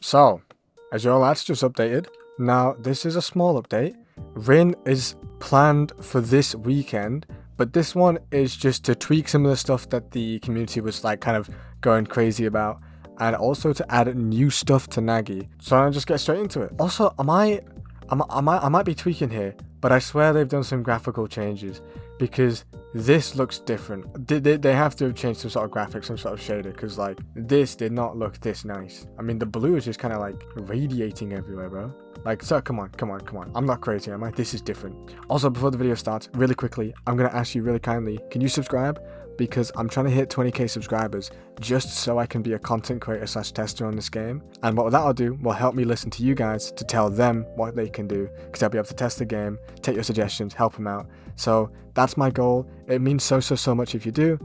So, Azure Latch just updated. Now, this is a small update. Rin is planned for this weekend, but this one is just to tweak some of the stuff that the community was like kind of going crazy about, and also to add new stuff to Nagi. So I'll just get straight into it. Also, I might be tweaking here, but I swear they've done some graphical changes because this looks different. They have to have changed some sort of graphics, some sort of shader, because like this did not look this nice. I mean, the blue is just kind of like radiating everywhere, bro. Like, so come on. I'm not crazy, am I? This is different. Also, before the video starts, really quickly, I'm gonna ask you really kindly, can you subscribe? Because I'm trying to hit 20k subscribers just so I can be a content creator / tester on this game. And what that'll do will help me listen to you guys to tell them what they can do, because I'll be able to test the game, take your suggestions, help them out. So that's my goal. It means so much if you do.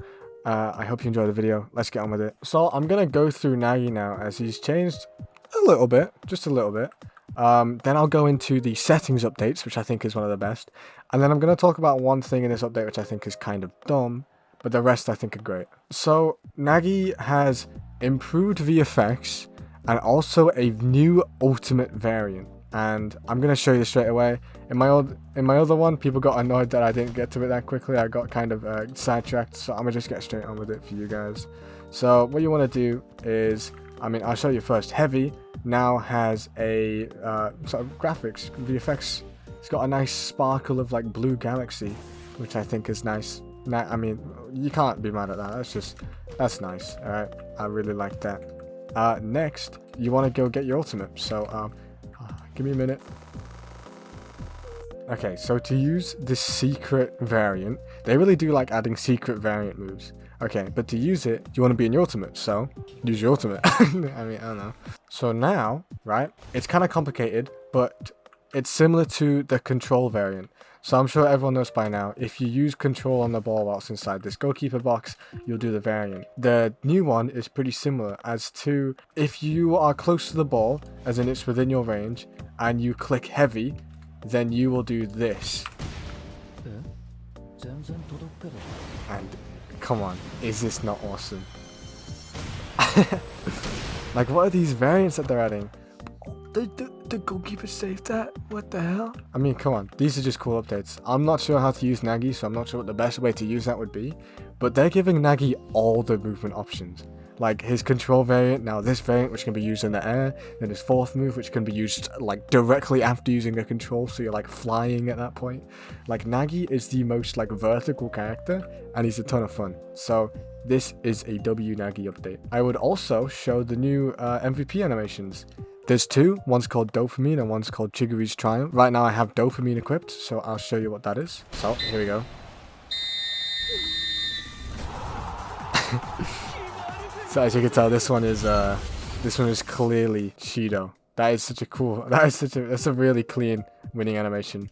I hope you enjoy the video. Let's get on with it. So I'm gonna go through Nagi now, as he's changed a little bit, just a little bit. Then I'll go into the settings updates, which I think is one of the best. And then I'm going to talk about one thing in this update which I think is kind of dumb, but the rest I think are great. So Nagi has improved VFX and also a new ultimate variant. And I'm going to show you this straight away. In my other one, people got annoyed that I didn't get to it that quickly. I got kind of sidetracked, so I'm going to just get straight on with it for you guys. So what you want to do is, I mean, I'll show you first. Heavy now has a sort of graphics, VFX. It's got a nice sparkle of like blue galaxy, which I think is nice. I mean, you can't be mad at that. That's nice. All right, I really like that. Next, you want to go get your ultimate. So give me a minute. Okay, so to use the secret variant, they really do like adding secret variant moves. Okay, but to use it, you want to be in your ultimate, so use your ultimate. I mean, I don't know. So now, right, it's kind of complicated, but it's similar to the control variant. So I'm sure everyone knows by now, if you use control on the ball whilst inside this goalkeeper box, you'll do the variant. The new one is pretty similar as to if you are close to the ball, as in it's within your range, and you click heavy, then you will do this. And come on, is this not awesome? Like, what are these variants that they're adding? The goalkeeper saved that? What the hell? I mean, come on, these are just cool updates. I'm not sure how to use Nagi, so I'm not sure what the best way to use that would be, but they're giving Nagi all the movement options. Like his control variant, now this variant which can be used in the air, then his fourth move which can be used like directly after using a control, so you're like flying at that point. Like Nagi is the most like vertical character and he's a ton of fun. So this is a W Nagi update. I would also show the new MVP animations. There's two, one's called Dopamine and one's called Chiguru's Triumph. Right now I have Dopamine equipped, so I'll show you what that is. So here we go. So as you can tell, this one is clearly Cheeto. That is such a cool. That's a really clean winning animation.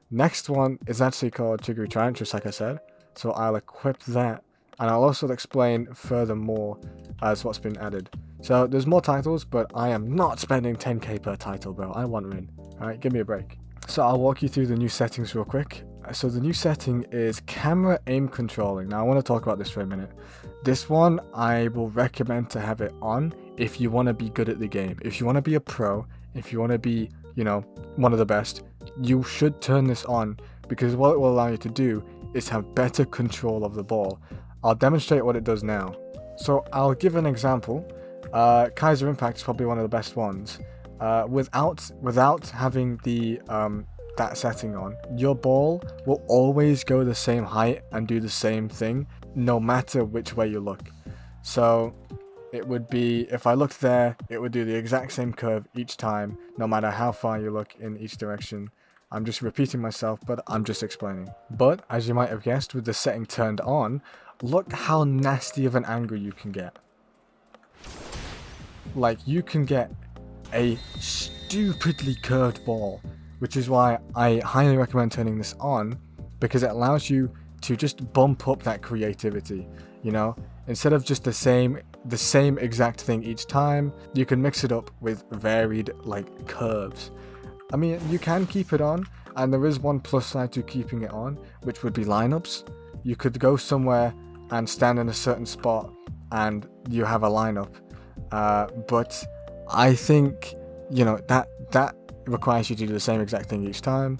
Next one is actually called Chiguru's Triumph, just like I said. So I'll equip that, and I'll also explain furthermore as what's been added. So there's more titles, but I am not spending 10k per title, bro. I want Rin. All right, give me a break. So I'll walk you through the new settings real quick. So the new setting is camera aim controlling. Now I want to talk about this for a minute. This one I will recommend to have it on if you want to be good at the game. If you want to be a pro, if you want to be, you know, one of the best, you should turn this on, because what it will allow you to do is have better control of the ball. I'll demonstrate what it does now. So I'll give an example. Kaiser Impact is probably one of the best ones. Without having the that setting on, your ball will always go the same height and do the same thing no matter which way you look. So it would be, if I looked there, it would do the exact same curve each time, no matter how far you look in each direction. I'm just repeating myself, but I'm just explaining. But as you might have guessed, with the setting turned on, look how nasty of an angle you can get. Like, you can get a stupidly curved ball, which is why I highly recommend turning this on, because it allows you to just bump up that creativity, you know? Instead of just the same exact thing each time, you can mix it up with varied like curves. I mean, you can keep it on, and there is one plus side to keeping it on, which would be lineups. You could go somewhere and stand in a certain spot and you have a lineup, but I think, you know, that requires you to do the same exact thing each time.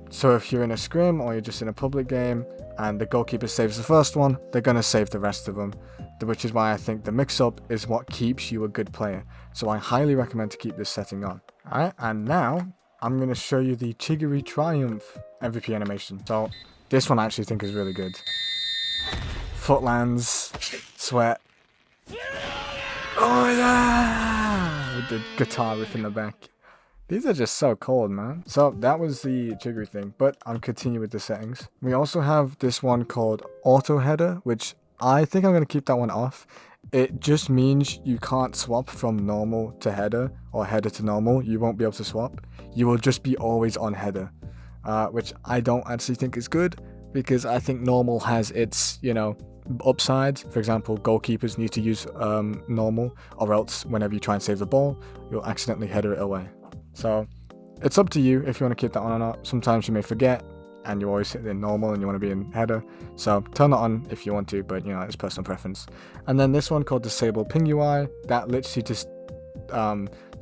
So if you're in a scrim or you're just in a public game and the goalkeeper saves the first one, they're going to save the rest of them, which is why I think the mix-up is what keeps you a good player. So I highly recommend to keep this setting on. Alright, and now I'm going to show you the Chigiri Triumph MVP animation. So this one I actually think is really good. Foot lands, sweat. Oh yeah! With the guitar riff in the back. These are just so cold, man. So that was the Chigiri thing, but I'll continue with the settings. We also have this one called Auto Header, which I think I'm going to keep that one off. It just means you can't swap from normal to header or header to normal. You won't be able to swap. You will just be always on header, which I don't actually think is good, because I think normal has its, you know, upsides. For example, goalkeepers need to use normal, or else whenever you try and save the ball, you'll accidentally header it away. So it's up to you if you want to keep that on or not. Sometimes you may forget and you always hit in normal and you want to be in header. So turn that on if you want to, but you know, it's personal preference. And then this one called Disable Ping UI, that literally just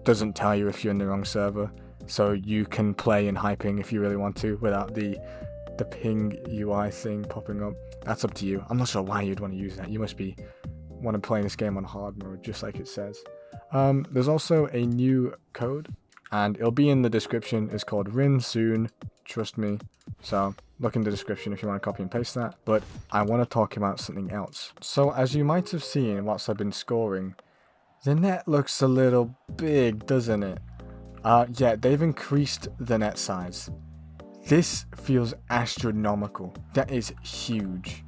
doesn't tell you if you're in the wrong server. So you can play in high ping if you really want to without the ping UI thing popping up. That's up to you. I'm not sure why you'd want to use that. You must want to play this game on hard mode, just like it says. There's also a new code, and it'll be in the description. It's called RINSOONTRUSTME. So look in the description if you want to copy and paste that. But I want to talk about something else. So as you might have seen whilst I've been scoring, the net looks a little big, doesn't it? Yeah, they've increased the net size. This feels astronomical. That is huge.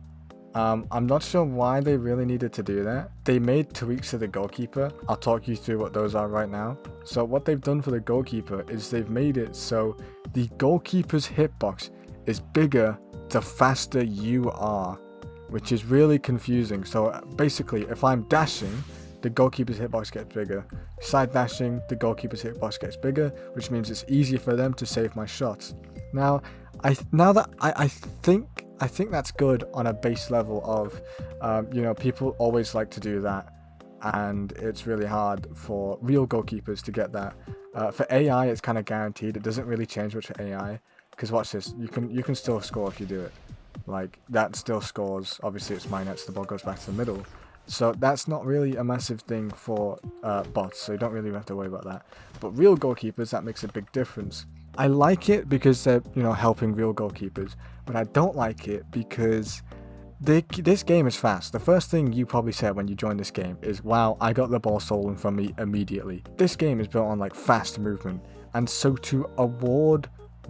I'm not sure why they really needed to do that. They made tweaks to the goalkeeper. I'll talk you through what those are right now. So what they've done for the goalkeeper is they've made it so the goalkeeper's hitbox is bigger the faster you are, which is really confusing. So basically, if I'm dashing, the goalkeeper's hitbox gets bigger. Side dashing, the goalkeeper's hitbox gets bigger, which means it's easier for them to save my shots. Now I think that's good on a base level of, you know, people always like to do that, and it's really hard for real goalkeepers to get that. For AI, it's kind of guaranteed. It doesn't really change much for AI, because watch this, you can still score if you do it. Like, that still scores. Obviously, it's my net, so the ball goes back to the middle. So that's not really a massive thing for bots, so you don't really have to worry about that. But real goalkeepers, that makes a big difference. I like it because they're, you know, helping real goalkeepers, but I don't like it because this game is fast. The first thing you probably said when you joined this game is, wow, I got the ball stolen from me immediately. This game is built on like fast movement, and so to award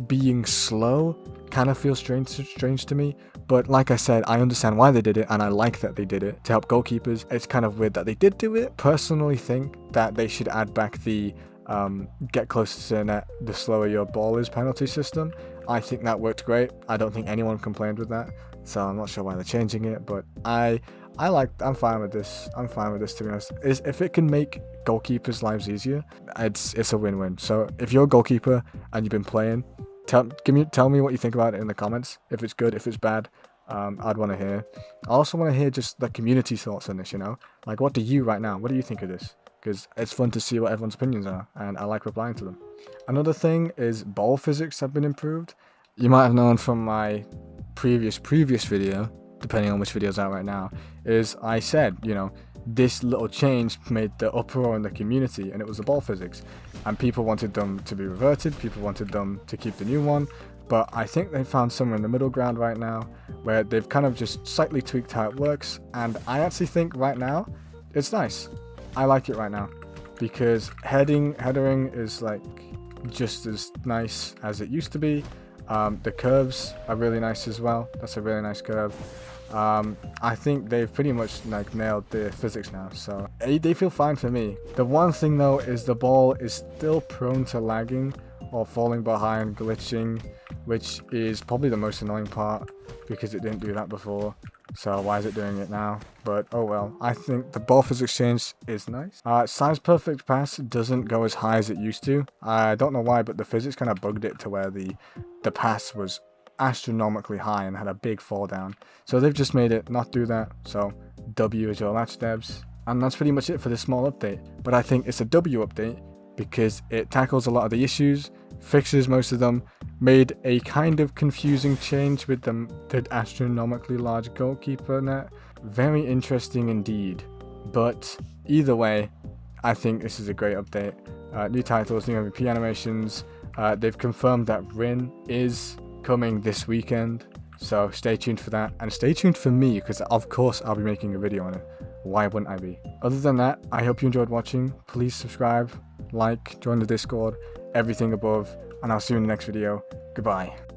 being slow kind of feels strange to me. But like I said, I understand why they did it, and I like that they did it to help goalkeepers. It's kind of weird that they did do it. Personally think that they should add back the get closer to the net the slower your ball is penalty system. I think that worked great. I don't think anyone complained with that, so I'm not sure why they're changing it, but I'm fine with this. I'm fine with this, to be honest. If it can make goalkeepers' lives easier, it's a win-win. So if you're a goalkeeper and you've been playing, tell me what you think about it in the comments. If it's good, if it's bad, I'd want to hear. I also want to hear just the community thoughts on this, you know? Like, what do you right now? What do you think of this? Because it's fun to see what everyone's opinions are, and I like replying to them. Another thing is ball physics have been improved. You might have known from my previous video, depending on which video's out right now, is I said, you know, this little change made the uproar in the community, and it was the ball physics. And people wanted them to be reverted, people wanted them to keep the new one, but I think they found somewhere in the middle ground right now, where they've kind of just slightly tweaked how it works, and I actually think right now, it's nice. I like it right now, because headering is like just as nice as it used to be. The curves are really nice as well. That's a really nice curve. I think they've pretty much like nailed the physics now, so they feel fine for me. The one thing though is the ball is still prone to lagging or falling behind, glitching, which is probably the most annoying part, because it didn't do that before. So why is it doing it now? But oh well. I think the ball physics change is nice. Size perfect pass doesn't go as high as it used to. I don't know why, but the physics kind of bugged it to where the pass was astronomically high and had a big fall down. So they've just made it not do that. So W Azure Latch devs. And that's pretty much it for this small update. But I think it's a W update because it tackles a lot of the issues, fixes most of them, made a kind of confusing change with the astronomically large goalkeeper net. Very interesting indeed. But either way, I think this is a great update. New titles, new MVP animations. They've confirmed that Rin is coming this weekend, so stay tuned for that, and stay tuned for me, because of course I'll be making a video on it. Why wouldn't I be? Other than that, I hope you enjoyed watching. Please subscribe, like, join the Discord, everything above, and I'll see you in the next video. Goodbye.